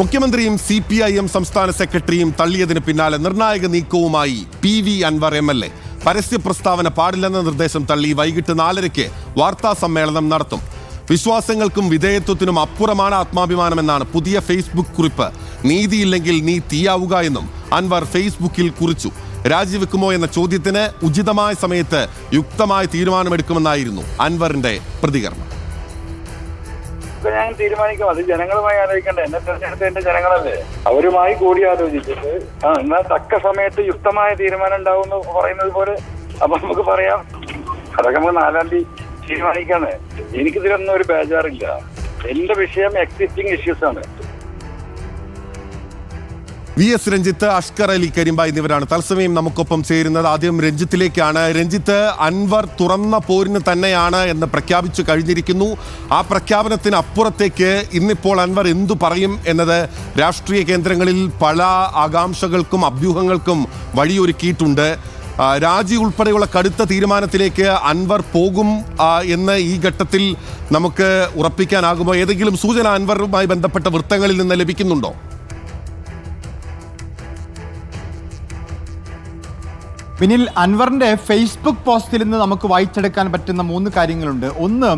മുഖ്യമന്ത്രിയും CPIM സംസ്ഥാന സെക്രട്ടറിയും തള്ളിയതിന് പിന്നാലെ നിർണായക നീക്കവുമായി PV അൻവർ MLA പരസ്യ പ്രസ്താവന പാടില്ലെന്ന നിർദ്ദേശം തള്ളി വൈകിട്ട് 4:30 വാർത്താ സമ്മേളനം നടത്തും. വിശ്വാസങ്ങൾക്കും വിധേയത്വത്തിനും അപ്പുറമാണ് ആത്മാഭിമാനമെന്നാണ് പുതിയ ഫേസ്ബുക്ക് കുറിപ്പ്. നീതിയില്ലെങ്കിൽ നീ തീയാവുക എന്നും അൻവർ ഫേസ്ബുക്കിൽ കുറിച്ചു. രാജിവെക്കുമോ എന്ന ചോദ്യത്തിന് ഉചിതമായ സമയത്ത് യുക്തമായ തീരുമാനമെടുക്കുമെന്നായിരുന്നു അൻവറിന്റെ പ്രതികരണം. ഞാൻ തീരുമാനിക്കും, അത് ജനങ്ങളുമായി ആലോചിക്കണ്ട. എന്നെ തെരഞ്ഞെടുത്ത എന്റെ ജനങ്ങളല്ലേ, അവരുമായി കൂടി ആലോചിച്ചിട്ട് എന്നാൽ തക്ക സമയത്ത് യുക്തമായ തീരുമാനം ഉണ്ടാവും എന്ന് പറയുന്നത് പോലെ അപ്പൊ നമുക്ക് പറയാം. അതൊക്കെ നമുക്ക് 4-ാം തീയതി തീരുമാനിക്കാണ്. എനിക്കിതിലൊന്നും ഒരു ബേജാറില്ല. എന്റെ വിഷയം എക്സിസ്റ്റിംഗ് ഇഷ്യൂസ് ആണ്. VS രഞ്ജിത്ത്, അഷ്കർ അലി കരിമ്പ എന്നിവരാണ് തത്സമയം നമുക്കൊപ്പം ചേരുന്നത്. ആദ്യം രഞ്ജിത്തിലേക്കാണ്. രഞ്ജിത്ത്, അൻവർ തുറന്ന പോരിന് തന്നെയാണ് എന്ന് പ്രഖ്യാപിച്ചു കഴിഞ്ഞിരിക്കുന്നു. ആ പ്രഖ്യാപനത്തിന് അപ്പുറത്തേക്ക് ഇന്നിപ്പോൾ അൻവർ എന്തു പറയും എന്നത് രാഷ്ട്രീയ കേന്ദ്രങ്ങളിൽ പല ആകാംക്ഷകൾക്കും അഭ്യൂഹങ്ങൾക്കും വഴിയൊരുക്കിയിട്ടുണ്ട്. രാജി ഉൾപ്പെടെയുള്ള കടുത്ത തീരുമാനത്തിലേക്ക് അൻവർ പോകും എന്ന് ഈ ഘട്ടത്തിൽ നമുക്ക് ഉറപ്പിക്കാനാകുമോ? ഏതെങ്കിലും സൂചന അൻവറുമായി ബന്ധപ്പെട്ട വൃത്തങ്ങളിൽ നിന്ന് ലഭിക്കുന്നുണ്ടോ? പിന്നിൽ അൻവറിൻ്റെ ഫേസ്ബുക്ക് പോസ്റ്റിൽ നിന്ന് നമുക്ക് വായിച്ചെടുക്കാൻ പറ്റുന്ന 3 കാര്യങ്ങളുണ്ട്. ഒന്ന്,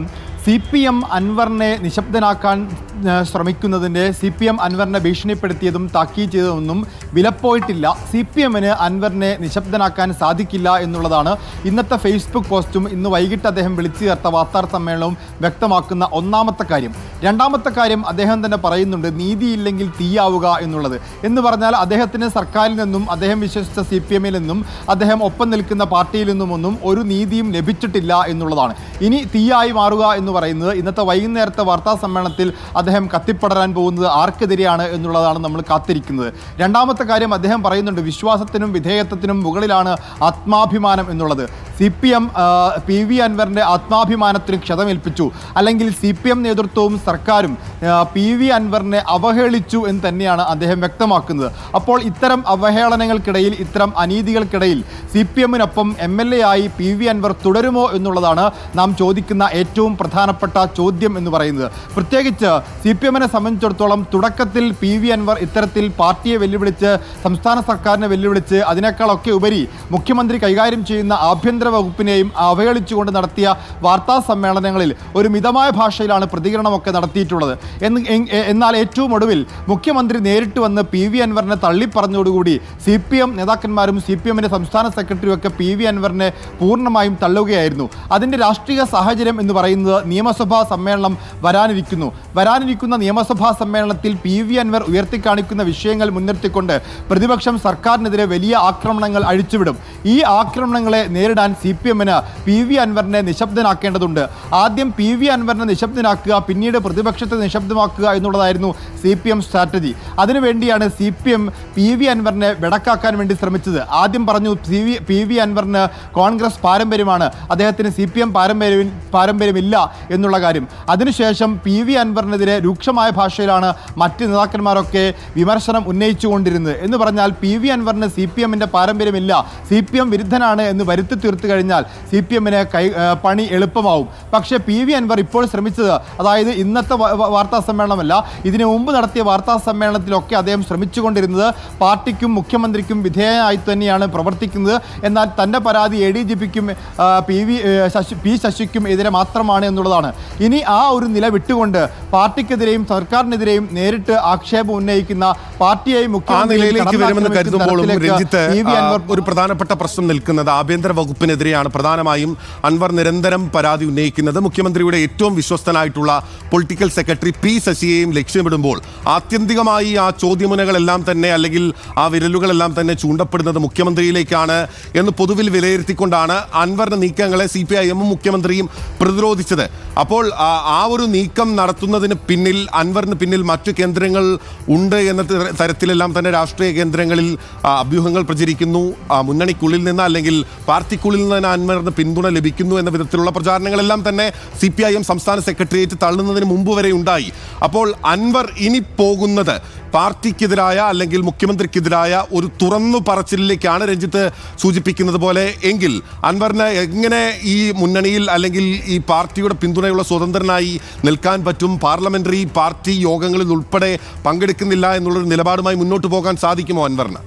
CPM അൻവറിനെ നിശബ്ദനാക്കാൻ ശ്രമിക്കുന്നതിൻ്റെ CPM അൻവറിനെ ഭീഷണിപ്പെടുത്തിയതും താക്കീത് ചെയ്തതൊന്നും വിലപ്പോയിട്ടില്ല. CPMന് അൻവറിനെ നിശബ്ദനാക്കാൻ സാധിക്കില്ല എന്നുള്ളതാണ് ഇന്നത്തെ ഫേസ്ബുക്ക് പോസ്റ്റും ഇന്ന് വൈകിട്ട് അദ്ദേഹം വിളിച്ചു ചേർത്ത വാർത്താ സമ്മേളനവും വ്യക്തമാക്കുന്ന ഒന്നാമത്തെ കാര്യം. രണ്ടാമത്തെ കാര്യം അദ്ദേഹം തന്നെ പറയുന്നുണ്ട്, നീതിയില്ലെങ്കിൽ തീയാവുക എന്നുള്ളത്. എന്ന് പറഞ്ഞാൽ അദ്ദേഹത്തിന് സർക്കാരിൽ നിന്നും അദ്ദേഹം വിശ്വസിച്ച CPMൽ നിന്നും അദ്ദേഹം ഒപ്പം നിൽക്കുന്ന പാർട്ടിയിൽ നിന്നുമൊന്നും ഒരു നീതിയും ലഭിച്ചിട്ടില്ല എന്നുള്ളതാണ്. ഇനി തീയായി മാറുക എന്ന് പറയുന്നത് ഇന്നത്തെ വൈകുന്നേരത്തെ വാർത്താ സമ്മേളനത്തിൽ അദ്ദേഹം കത്തിപ്പടരാൻ പോകുന്നത് ആർക്കെതിരെയാണ് എന്നുള്ളതാണ് നമ്മൾ കാത്തിരിക്കുന്നത്. രണ്ടാമത്തെ കാര്യം അദ്ദേഹം പറയുന്നുണ്ട്, വിശ്വാസത്തിനും വിധേയത്വത്തിനും മുകളിലാണ് ആത്മാഭിമാനം എന്നുള്ളത്. CPM PV അൻവറിൻ്റെ ആത്മാഭിമാനത്തിന് ക്ഷതമേൽപ്പിച്ചു, അല്ലെങ്കിൽ CPM നേതൃത്വവും സർക്കാരും PV അൻവറിനെ അവഹേളിച്ചു എന്ന് തന്നെയാണ് അദ്ദേഹം വ്യക്തമാക്കുന്നത്. അപ്പോൾ ഇത്തരം അവഹേളനങ്ങൾക്കിടയിൽ, ഇത്തരം അനീതികൾക്കിടയിൽ CPMനൊപ്പം MLA ആയി PV അൻവർ തുടരുമോ എന്നുള്ളതാണ് നാം ചോദിക്കുന്ന ഏറ്റവും പ്രധാനപ്പെട്ട ചോദ്യം എന്ന് പറയുന്നത്. പ്രത്യേകിച്ച് CPMനെ സംബന്ധിച്ചിടത്തോളം തുടക്കത്തിൽ PV അൻവർ ഇത്തരത്തിൽ പാർട്ടിയെ വെല്ലുവിളിച്ച്, സംസ്ഥാന സർക്കാരിനെ വെല്ലുവിളിച്ച്, അതിനേക്കാളൊക്കെ ഉപരി മുഖ്യമന്ത്രി കൈകാര്യം ചെയ്യുന്ന ആഭ്യന്തര വകുപ്പിനെയും അവഹേളിച്ചുകൊണ്ട് നടത്തിയ വാർത്താ സമ്മേളനങ്ങളിൽ ഒരു മിതമായ ഭാഷയിലാണ് പ്രതികരണമൊക്കെ നടത്തിയിട്ടുള്ളത്. എന്നാൽ ഏറ്റവും ഒടുവിൽ മുഖ്യമന്ത്രി നേരിട്ട് വന്ന് PV അൻവറിനെ തള്ളിപ്പറഞ്ഞതോടുകൂടി CPM നേതാക്കന്മാരും CPMന്റെ സംസ്ഥാന സെക്രട്ടറിയും ഒക്കെ PV അൻവറിനെ പൂർണ്ണമായും തള്ളുകയായിരുന്നു. അതിൻ്റെ രാഷ്ട്രീയ സാഹചര്യം എന്ന് പറയുന്നത് നിയമസഭാ സമ്മേളനം വരാനിരിക്കുന്ന നിയമസഭാ സമ്മേളനത്തിൽ PV അൻവർ ഉയർത്തിക്കാണിക്കുന്ന വിഷയങ്ങൾ മുൻനിർത്തിക്കൊണ്ട് പ്രതിപക്ഷം സർക്കാരിനെതിരെ വലിയ ആക്രമണങ്ങൾ അഴിച്ചുവിടും. ഈ ആക്രമണങ്ങളെ നേരിടാൻ CPMന് PV അൻവറിനെ നിശബ്ദനാക്കേണ്ടതുണ്ട്. ആദ്യം PV അൻവറിനെ നിശബ്ദനാക്കുക, പിന്നീട് പ്രതിപക്ഷത്തെ നിശബ്ദമാക്കുക എന്നുള്ളതായിരുന്നു CPM സ്ട്രാറ്റജി. അതിനുവേണ്ടിയാണ് CPM PV അൻവറിനെ വെടക്കാക്കാൻ വേണ്ടി ശ്രമിച്ചത്. ആദ്യം പറഞ്ഞു PV അൻവറിന് കോൺഗ്രസ് പാരമ്പര്യമാണ്, അദ്ദേഹത്തിന് CPM പാരമ്പര്യമില്ല എന്നുള്ള കാര്യം. അതിനുശേഷം PV അൻവറിനെതിരെ രൂക്ഷമായ ഭാഷയിലാണ് മറ്റ് നേതാക്കന്മാരൊക്കെ വിമർശനം ഉന്നയിച്ചുകൊണ്ടിരുന്നത്. എന്ന് പറഞ്ഞാൽ PV അൻവറിന് CPMന്റെ പാരമ്പര്യമില്ല, CPM വിരുദ്ധനാണ് എന്ന് വരുത്തി തീർത്തു കഴിഞ്ഞാൽ CPMന് പണി എളുപ്പമാവും. പക്ഷേ PV അൻവർ ഇപ്പോൾ ശ്രമിച്ചത്, അതായത് ഇന്നത്തെ വാർത്താ സമ്മേളനമല്ല, ഇതിനു മുമ്പ് നടത്തിയ വാർത്താ സമ്മേളനത്തിലൊക്കെ അദ്ദേഹം ശ്രമിച്ചുകൊണ്ടിരുന്നത് പാർട്ടിക്കും മുഖ്യമന്ത്രിക്കും വിധേയനായി തന്നെയാണ് പ്രവർത്തിക്കുന്നത്. എന്നാൽ തൻ്റെ പരാതി ADGPക്കും P ശശിക്കും എതിരെ മാത്രമാണ് എന്നുള്ളതാണ്. ഇനി ആ ഒരു നില വിട്ടുകൊണ്ട് പാർട്ടിക്കെതിരെയും സർക്കാരിനെതിരെയും നേരിട്ട് ആക്ഷേപം ഉന്നയിക്കുന്ന പാർട്ടിയെയും മുഖ്യമന്ത്രിയിലേക്ക് വരുമെന്ന് കരുതുമ്പോഴും രഞ്ജിത്ത്, ഒരു പ്രധാനപ്പെട്ട പ്രശ്നം നിൽക്കുന്നത് ആഭ്യന്തര വകുപ്പിനെതിരെയാണ്. പ്രധാനമായും അൻവർ നിരന്തരം പരാതി ഉന്നയിക്കുന്നത് മുഖ്യമന്ത്രിയുടെ ഏറ്റവും വിശ്വസ്തനായിട്ടുള്ള പൊളിറ്റിക്കൽ സെക്രട്ടറി P ശശിയെയും ലക്ഷ്യമിടുമ്പോൾ ആത്യന്തികമായി ആ ചോദ്യമുനകളെല്ലാം തന്നെ, അല്ലെങ്കിൽ ആ വിരലുകളെല്ലാം തന്നെ ചൂണ്ടപ്പെടുന്നത് മുഖ്യമന്ത്രിയിലേക്കാണ് എന്ന് പൊതുവിൽ വിലയിരുത്തിക്കൊണ്ടാണ് അൻവറിന്റെ നീക്കങ്ങളെ CPIMും മുഖ്യമന്ത്രിയും പ്രതിരോധിച്ചത്. അപ്പോൾ ആ ഒരു നീക്കം നടത്തുന്നതിന് പിന്നിൽ, അൻവറിന് പിന്നിൽ മറ്റു കേന്ദ്രങ്ങൾ ഉണ്ട് എന്ന തരത്തിലെല്ലാം തന്നെ രാഷ്ട്രീയ കേന്ദ്രങ്ങളിൽ അഭ്യൂഹങ്ങൾ പ്രചരിക്കുന്നു. മുന്നണിക്കുള്ളിൽ നിന്ന് അല്ലെങ്കിൽ പാർട്ടിക്കുള്ളിൽ നിന്ന് അൻവറിന് പിന്തുണ ലഭിക്കുന്നു എന്ന വിധത്തിലുള്ള പ്രചാരണങ്ങളെല്ലാം തന്നെ CPIM സംസ്ഥാന സെക്രട്ടേറിയറ്റ് തള്ളുന്നതിന് മുമ്പ് വരെ ഉണ്ടായി. അപ്പോൾ അൻവർ ഇനി പോകുന്നത് പാർട്ടിക്കെതിരായ അല്ലെങ്കിൽ മുഖ്യമന്ത്രിക്കെതിരായ ഒരു തുറന്നു പറച്ചിലേക്കാണ് രഞ്ജിത്ത് സൂചിപ്പിക്കുന്നത് പോലെ. എങ്കിൽ അൻവറിന് എങ്ങനെ ഈ മുന്നണിയിൽ അല്ലെങ്കിൽ ഈ പാർട്ടിയുടെ പിന്തുണയുള്ള സ്വതന്ത്രനായി നിൽക്കാൻ പറ്റും, പാർലമെന്ററി പാർട്ടി യോഗങ്ങളിൽ ഉൾപ്പെടെ പങ്കെടുക്കുന്നില്ല എന്നുള്ളൊരു നിലപാടുമായി മുന്നോട്ട് പോകാൻ സാധിക്കുമോ അൻവറിന്?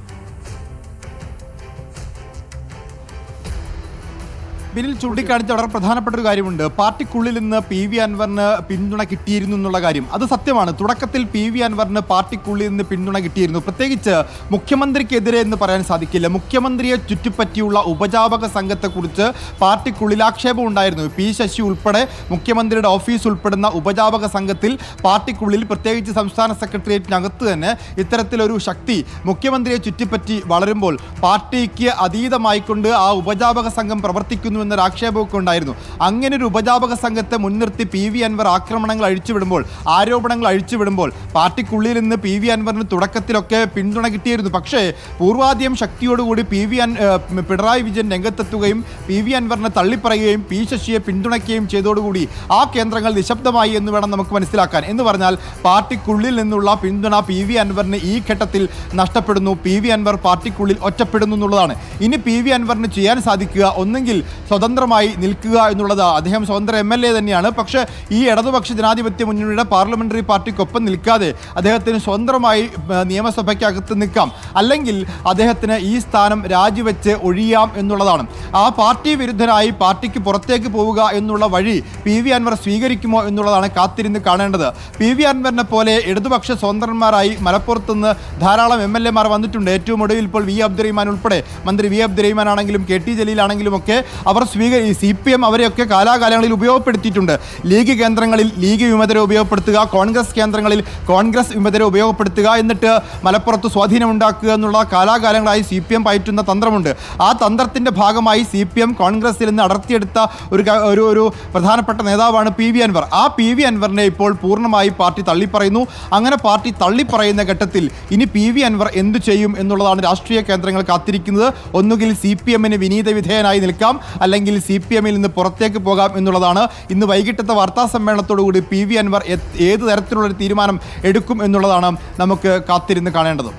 ബിനിൽ ചൂണ്ടിക്കാണിച്ച വളരെ പ്രധാനപ്പെട്ട ഒരു കാര്യമുണ്ട്. പാർട്ടിക്കുള്ളിൽ നിന്ന് PV അൻവറിന് പിന്തുണ കിട്ടിയിരുന്നു എന്നുള്ള കാര്യം അത് സത്യമാണ്. തുടക്കത്തിൽ PV അൻവറിന് പാർട്ടിക്കുള്ളിൽ നിന്ന് പിന്തുണ കിട്ടിയിരുന്നു. പ്രത്യേകിച്ച് മുഖ്യമന്ത്രിക്കെതിരെ എന്ന് പറയാൻ സാധിക്കില്ല. മുഖ്യമന്ത്രിയെ ചുറ്റിപ്പറ്റിയുള്ള ഉപജാപക സംഘത്തെക്കുറിച്ച് പാർട്ടിക്കുള്ളിൽ ആക്ഷേപം ഉണ്ടായിരുന്നു. P ശശി ഉൾപ്പെടെ മുഖ്യമന്ത്രിയുടെ ഓഫീസ് ഉൾപ്പെടുന്ന ഉപജാപക സംഘത്തിൽ പാർട്ടിക്കുള്ളിൽ പ്രത്യേകിച്ച് സംസ്ഥാന സെക്രട്ടേറിയറ്റിനകത്ത് തന്നെ ഇത്തരത്തിലൊരു ശക്തി മുഖ്യമന്ത്രിയെ ചുറ്റിപ്പറ്റി വളരുമ്പോൾ പാർട്ടിക്ക് അതീതമായിക്കൊണ്ട് ആ ഉപജാപക സംഘം പ്രവർത്തിക്കുന്നു എന്നൊരു ആക്ഷേപമൊക്കെ ഉണ്ടായിരുന്നു. അങ്ങനെ ഒരു ഉപജാപക സംഘത്തെ മുൻനിർത്തി PV അൻവർ ആക്രമണങ്ങൾ അഴിച്ചുവിടുമ്പോൾ, ആരോപണങ്ങൾ അഴിച്ചുവിടുമ്പോൾ പാർട്ടിക്കുള്ളിൽ നിന്ന് PV അൻവറിന് തുടക്കത്തിലൊക്കെ പിന്തുണ കിട്ടിയിരുന്നു. പക്ഷേ പൂർവാധികം ശക്തിയോടുകൂടി പിണറായി വിജയൻ രംഗത്തെത്തുകയും PV അൻവറിനെ തള്ളിപ്പറയുകയും P ശശിയെ പിന്തുണയ്ക്കുകയും ചെയ്തതോടുകൂടി ആ കേന്ദ്രങ്ങൾ നിശബ്ദമായി എന്ന് വേണം നമുക്ക് മനസ്സിലാക്കാൻ. എന്ന് പറഞ്ഞാൽ പാർട്ടിക്കുള്ളിൽ നിന്നുള്ള പിന്തുണ PV അൻവറിന് ഈ ഘട്ടത്തിൽ നഷ്ടപ്പെടുന്നു. PV അൻവർ പാർട്ടിക്കുള്ളിൽ ഒറ്റപ്പെടുന്നു എന്നുള്ളതാണ്. ഇനി PV അൻവറിന് ചെയ്യാൻ സാധിക്കുക ഒന്നെങ്കിൽ സ്വതന്ത്രമായി നിൽക്കുക എന്നുള്ളത്. അദ്ദേഹം സ്വതന്ത്ര MLA തന്നെയാണ്. പക്ഷേ ഈ ഇടതുപക്ഷ ജനാധിപത്യ മുന്നണിയുടെ പാർലമെന്ററി പാർട്ടിക്കൊപ്പം നിൽക്കാതെ അദ്ദേഹത്തിന് സ്വതന്ത്രമായി നിയമസഭയ്ക്കകത്ത് നിൽക്കാം, അല്ലെങ്കിൽ അദ്ദേഹത്തിന് ഈ സ്ഥാനം രാജിവെച്ച് ഒഴിയാം എന്നുള്ളതാണ്. ആ പാർട്ടി വിരുദ്ധനായി പാർട്ടിക്ക് പുറത്തേക്ക് പോവുക എന്നുള്ള വഴി PV അൻവർ സ്വീകരിക്കുമോ എന്നുള്ളതാണ് കാത്തിരുന്ന് കാണേണ്ടത്. PV അൻവറിനെ പോലെ ഇടതുപക്ഷ സ്വതന്ത്രന്മാരായി മലപ്പുറത്തുനിന്ന് ധാരാളം MLA വന്നിട്ടുണ്ട്. ഏറ്റവും ഒടുവിൽ ഇപ്പോൾ V അബ്ദുറഹിമാൻ ഉൾപ്പെടെ, മന്ത്രി V അബ്ദുറഹിമാൻ ആണെങ്കിലും KT ജലീൽ ആണെങ്കിലും ഒക്കെ അവർ CPM അവരെയൊക്കെ കാലാകാലങ്ങളിൽ ഉപയോഗപ്പെടുത്തിയിട്ടുണ്ട്. ലീഗ് കേന്ദ്രങ്ങളിൽ ലീഗ് വിമതരെ ഉപയോഗപ്പെടുത്തുക, കോൺഗ്രസ് കേന്ദ്രങ്ങളിൽ കോൺഗ്രസ് വിമതരെ ഉപയോഗപ്പെടുത്തുക, എന്നിട്ട് മലപ്പുറത്ത് സ്വാധീനമുണ്ടാക്കുക എന്നുള്ള കാലാകാലങ്ങളായി CPM പയറ്റുന്ന തന്ത്രമുണ്ട്. ആ തന്ത്രത്തിൻ്റെ ഭാഗമായി CPM കോൺഗ്രസിൽ നിന്ന് അടർത്തിയെടുത്ത ഒരു പ്രധാനപ്പെട്ട നേതാവാണ് PV അൻവർ. ആ PV അൻവറിനെ ഇപ്പോൾ പൂർണ്ണമായി പാർട്ടി തള്ളിപ്പറയുന്നു. അങ്ങനെ പാർട്ടി തള്ളിപ്പറയുന്ന ഘട്ടത്തിൽ ഇനി PV അൻവർ എന്തു ചെയ്യും എന്നുള്ളതാണ് രാഷ്ട്രീയ കേന്ദ്രങ്ങൾ കാത്തിരിക്കുന്നത്. ഒന്നുകിൽ CPMന് വിനീത വിധേയനായി നിൽക്കാം, അല്ലെങ്കിൽ CPMൽ നിന്ന് പുറത്തേക്ക് പോകാം എന്നുള്ളതാണ്. ഇന്ന് വൈകിട്ടത്തെ വാർത്താ സമ്മേളനത്തോടുകൂടി PV അൻവർ ഏത് തരത്തിലുള്ളൊരു തീരുമാനം എടുക്കും എന്നുള്ളതാണ് നമുക്ക് കാത്തിരുന്ന് കാണേണ്ടത്.